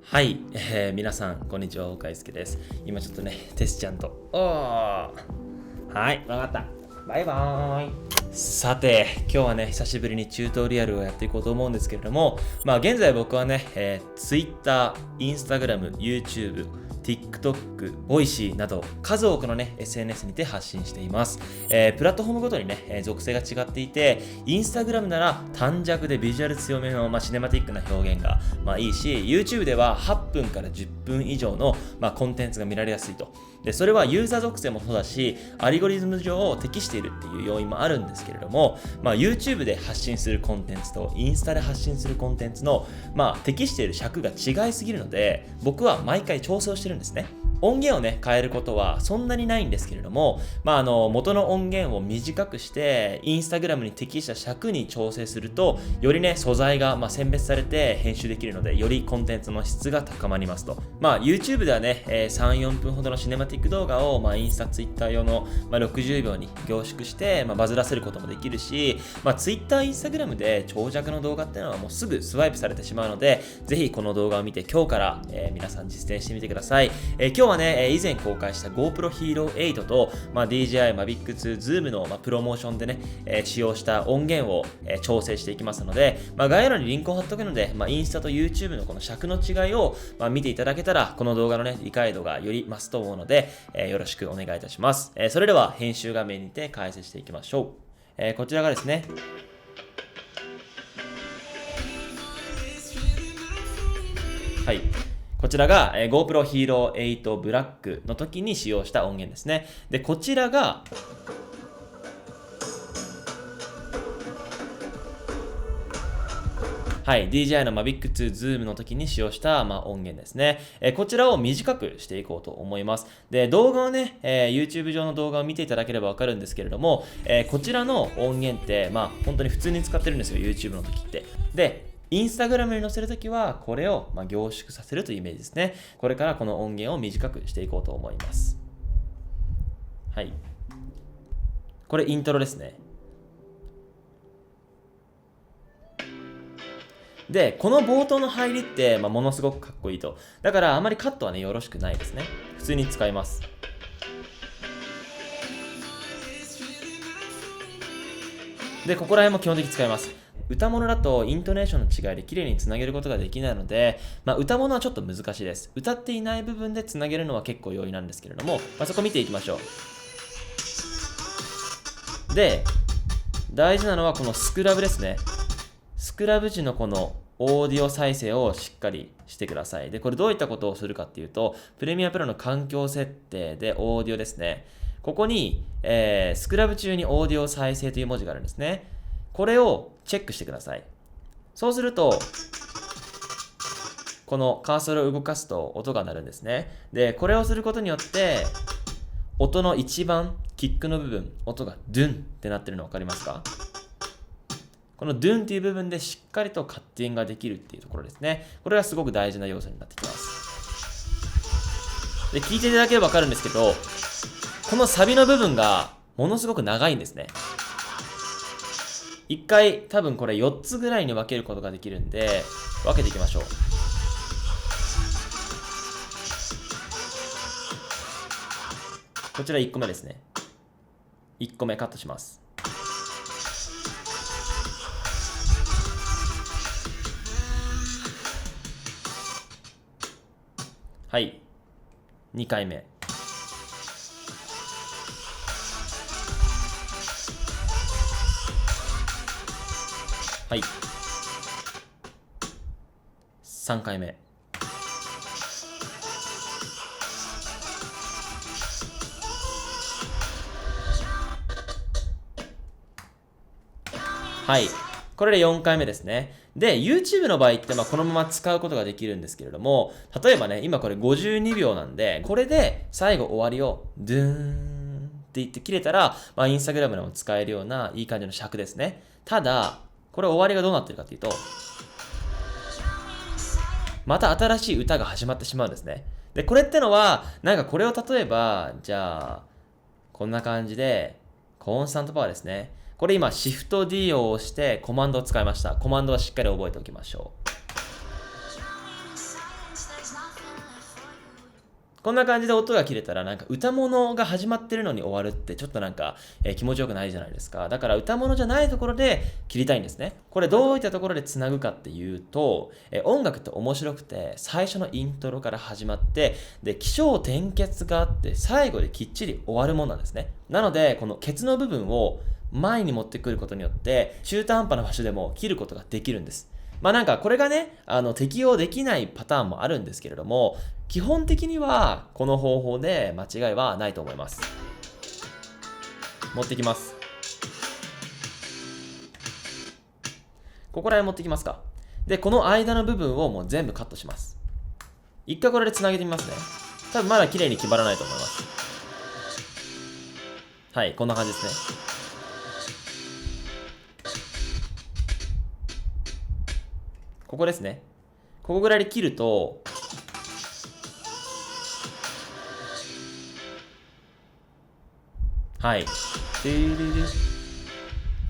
はい、皆さん、こんにちは、大川祐介です。今ちょっとね、テスちゃんと、はい、わかった。バイバーイ。さて、今日はね、久しぶりにチュートリアルをやっていこうと思うんですけれども、現在僕はね、Twitter、Instagram、YouTube、TikTok、Voicy など数多くのね SNS にて発信しています。プラットフォームごとにね、属性が違っていて、Instagram なら短尺でビジュアル強めの、シネマティックな表現が、いいし、YouTube では8分から10分以上の、コンテンツが見られやすいと。で、それはユーザー属性もそうだし、アルゴリズム上適しているっていう要因もあるんですけれども、YouTube で発信するコンテンツとインスタで発信するコンテンツの、適している尺が違いすぎるので、僕は毎回調整をしてるんですね。音源をね、変えることはそんなにないんですけれども、元の音源を短くして、インスタグラムに適した尺に調整すると、よりね、素材が選別されて編集できるので、よりコンテンツの質が高まりますと。YouTube ではね、3、4分ほどのシネマティック動画を、インスタ、Twitter 用の、60秒に凝縮して、バズらせることもできるし、Twitter、Instagram で長尺の動画っていうのはもうすぐスワイプされてしまうので、ぜひこの動画を見て今日から、皆さん実践してみてください。今日はね、以前公開した GoPro Hero 8と、DJI Mavic 2 Zoom の、プロモーションでね、使用した音源を、調整していきますので、概要欄にリンクを貼っておくので、インスタと YouTube のこの尺の違いを、見ていただけたら、この動画のね、理解度がより増すと思うので、よろしくお願いいたします。それでは編集画面にて解説していきましょう。こちらがですね、はい。こちらが、GoPro Hero 8 Black の時に使用した音源ですね。で、こちらが、はい、DJI の Mavic 2 Zoom の時に使用した、音源ですね。こちらを短くしていこうと思います。で、動画をね、YouTube 上の動画を見ていただければわかるんですけれども、こちらの音源って、本当に普通に使ってるんですよ、YouTube の時って。で、インスタグラムに載せるときは、これを凝縮させるというイメージですね。これからこの音源を短くしていこうと思います。はい。これイントロですね。で、この冒頭の入りって、ものすごくかっこいいと。だから、あまりカットはね、よろしくないですね。普通に使います。で、ここら辺も基本的に使います。歌物だとイントネーションの違いで綺麗につなげることができないので、歌物はちょっと難しいです。歌っていない部分でつなげるのは結構容易なんですけれども、そこ見ていきましょう。で、大事なのはこのスクラブですね。スクラブ時のこのオーディオ再生をしっかりしてください。で、これどういったことをするかっていうと、プレミアプロの環境設定でオーディオですね。ここに、スクラブ中にオーディオ再生という文字があるんですね。これをチェックしてください。そうすると、このカーソルを動かすと音が鳴るんですね。で、これをすることによって、音の一番、キックの部分、音がドゥンってなってるの分かりますか？このドゥンっていう部分でしっかりとカッティングができるっていうところですね。これがすごく大事な要素になってきます。で、聞いていただければ分かるんですけど、このサビの部分がものすごく長いんですね。一回多分これ4つぐらいに分けることができるんで、分けていきましょう。こちら1個目ですね。1個目カットします。はい。2回目。はい。3回目。はい。これで4回目ですね。で、YouTube の場合ってこのまま使うことができるんですけれども、例えばね、今これ52秒なんで、これで最後終わりをドゥーンって言って切れたら、Instagram でも使えるようないい感じの尺ですね。ただ、これ終わりがどうなってるかっていうと、また新しい歌が始まってしまうんですね。で、これってのは、これを例えば、じゃあ、こんな感じで、コンスタントパワーですね。これ今、シフト D を押してコマンドを使いました。コマンドはしっかり覚えておきましょう。こんな感じで音が切れたらなんか歌物が始まってるのに終わるってちょっとなんか、気持ちよくないじゃないですか。だから歌物じゃないところで切りたいんですね。これどういったところでつなぐかっていうと、音楽って面白くて最初のイントロから始まってで起承転結があって最後できっちり終わるものなんですね。なのでこのケツの部分を前に持ってくることによって中途半端な場所でも切ることができるんです。まあなんかこれがね、適用できないパターンもあるんですけれども、基本的にはこの方法で間違いはないと思います。持ってきます。ここら辺持ってきますか。で、この間の部分をもう全部カットします。一回これで繋げてみますね。多分まだ綺麗に決まらないと思います。はい、こんな感じですね。ここですね。ここぐらいで切ると、はい。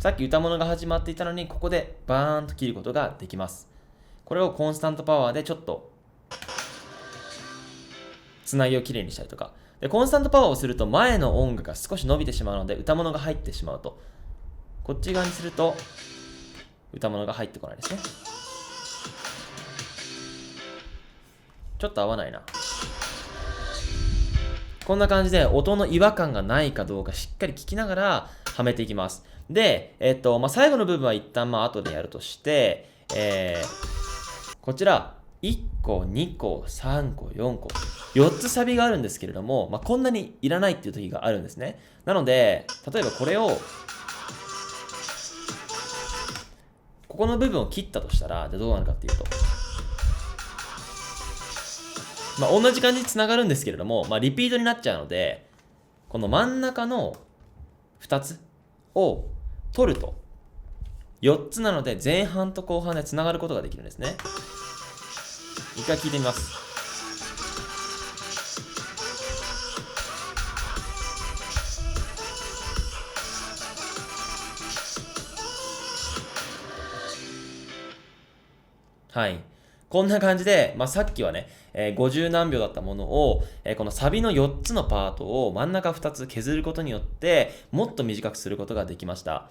さっき歌物が始まっていたのに、ここでバーンと切ることができます。これをコンスタントパワーでちょっと、つなぎをきれいにしたりとか。で、コンスタントパワーをすると前の音楽が少し伸びてしまうので、歌物が入ってしまうと。こっち側にすると、歌物が入ってこないですね。ちょっと合わないな。こんな感じで音の違和感がないかどうかしっかり聞きながらはめていきます。で、最後の部分は一旦後でやるとして、こちら1個、2個、3個、4個、4つサビがあるんですけれども、こんなにいらないっていう時があるんですね。なので、例えばこれをここの部分を切ったとしたら、じゃあどうなるかっていうと、同じ感じにつながるんですけれども、リピートになっちゃうので、この真ん中の2つを取ると、4つなので前半と後半でつながることができるんですね。一回聞いてみます。はい。こんな感じで、さっきはね、50何秒だったものを、このサビの4つのパートを真ん中2つ削ることによって、もっと短くすることができました。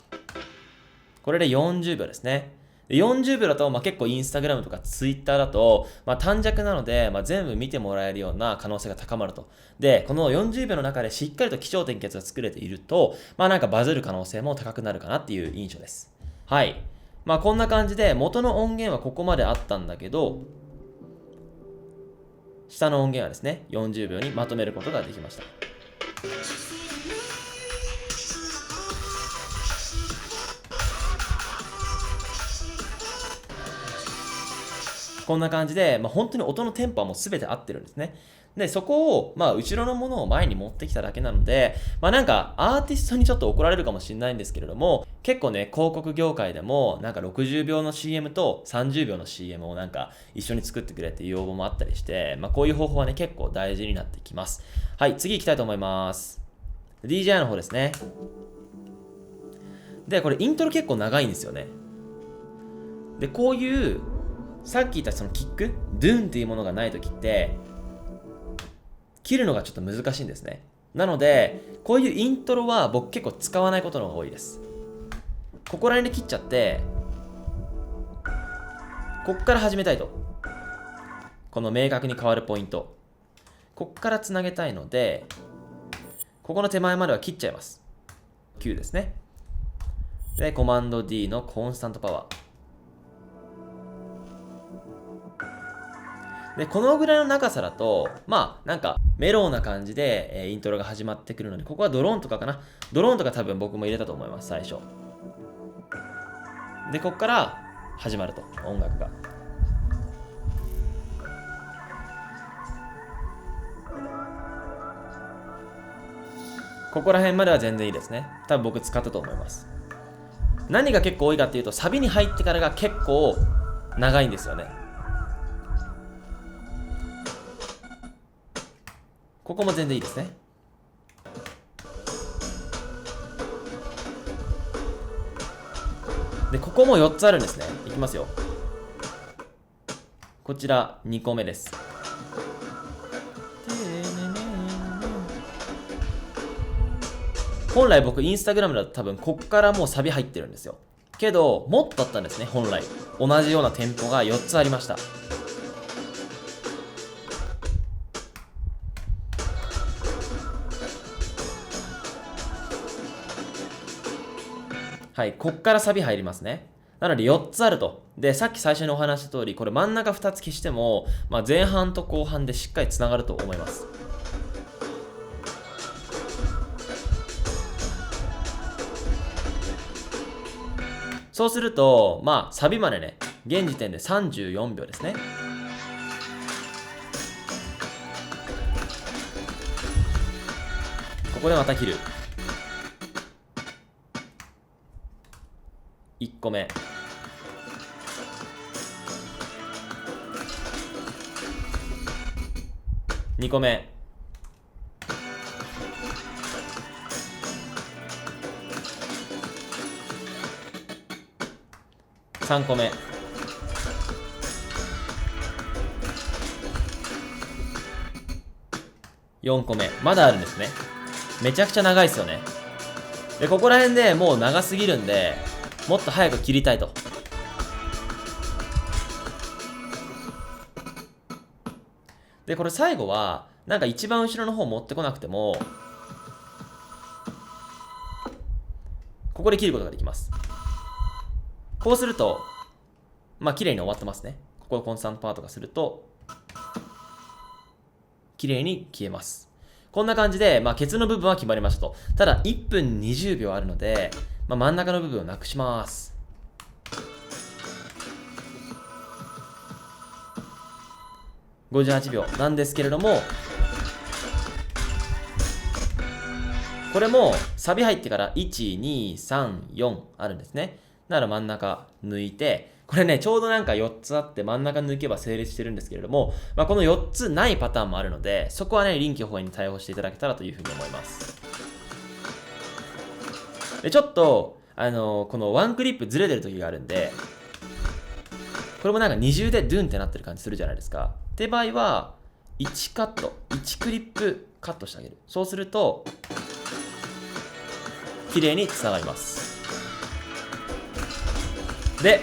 これで40秒ですね。40秒だと、結構インスタグラムとかツイッターだと、短尺なので、全部見てもらえるような可能性が高まると。で、この40秒の中でしっかりと起承転結が作れていると、なんかバズる可能性も高くなるかなっていう印象です。はい。こんな感じで元の音源はここまであったんだけど、下の音源はですね、40秒にまとめることができました。こんな感じで、本当に音のテンポはもう全て合ってるんですね。で、そこを、後ろのものを前に持ってきただけなので、なんか、アーティストにちょっと怒られるかもしれないんですけれども、結構ね、広告業界でも、なんか60秒の CM と30秒の CM をなんか、一緒に作ってくれっていう要望もあったりして、こういう方法はね、結構大事になってきます。はい、次行きたいと思います。DJI の方ですね。で、これイントロ結構長いんですよね。で、こういう、さっき言ったそのキック、ドゥンっていうものがないときって、切るのがちょっと難しいんですね。なので、こういうイントロは僕結構使わないことの方が多いです。ここら辺で切っちゃって、こっから始めたいと。この明確に変わるポイント。こっからつなげたいので、ここの手前までは切っちゃいます。9ですね。で、コマンド D のコンスタントパワー。で、このぐらいの長さだと、なんか、メロウな感じで、イントロが始まってくるので、ここはドローンとかかな。ドローンとか多分僕も入れたと思います、最初。で、こっから始まると、音楽が。ここら辺までは全然いいですね。多分僕使ったと思います。何が結構多いかっていうと、サビに入ってからが結構長いんですよね。ここも全然いいですね。で、ここも4つあるんですね。いきますよ。こちら2個目です。本来僕インスタグラムだと多分こっからもうサビ入ってるんですよ。けどもっとあったんですね。本来同じような店舗が4つありました。はい、こっからサビ入りますね。なので4つあると。で、さっき最初にお話した通り、これ真ん中2つ消しても、前半と後半でしっかりつながると思います。そうすると、サビまでね、現時点で34秒ですね。ここでまた切る。1個目。2個目。3個目。4個目。まだあるんですね。めちゃくちゃ長いですよね。で、ここら辺でもう長すぎるんで、もっと早く切りたいと。で、これ最後は、なんか一番後ろの方持ってこなくても、ここで切ることができます。こうすると、綺麗に終わってますね。ここでコンスタントパートがすると、綺麗に消えます。こんな感じで、ケツの部分は決まりましたと。ただ、1分20秒あるので、真ん中の部分をなくします。58秒なんですけれども、これもサビ入ってから1、2、3、4あるんですね。だから真ん中抜いて、これね、ちょうどなんか4つあって真ん中抜けば成立してるんですけれども、この4つないパターンもあるので、そこはね、臨機応変に対応していただけたらというふうに思います。で、ちょっと、このワンクリップずれてる時があるんで、これもなんか二重でドゥンってなってる感じするじゃないですか。って場合は、1カット、1クリップカットしてあげる。そうすると、綺麗につながります。で、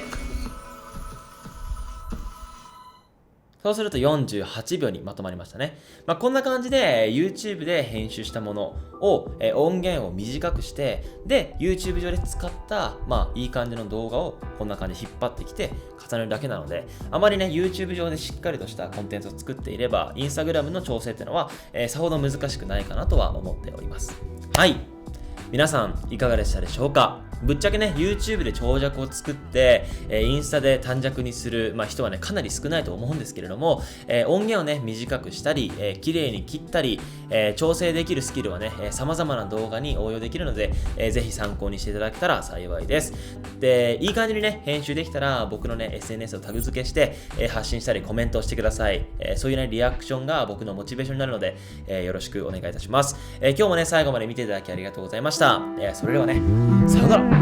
そうすると48秒にまとまりましたね。こんな感じで YouTube で編集したものを、音源を短くして、で、YouTube 上で使った、いい感じの動画をこんな感じで引っ張ってきて重ねるだけなので、あまりね、YouTube 上でしっかりとしたコンテンツを作っていれば、Instagram の調整っていうのは、さほど難しくないかなとは思っております。はい。皆さんいかがでしたでしょうか。ぶっちゃけね YouTube で長尺を作って、インスタで短尺にする、人はねかなり少ないと思うんですけれども、音源をね短くしたり、綺麗に切ったり、調整できるスキルはね様々な動画に応用できるので、ぜひ参考にしていただけたら幸いです。で、いい感じにね編集できたら僕のね SNS をタグ付けして、発信したりコメントをしてください。そういうねリアクションが僕のモチベーションになるので、よろしくお願いいたします。今日もね最後まで見ていただきありがとうございました。それではね、さようなら。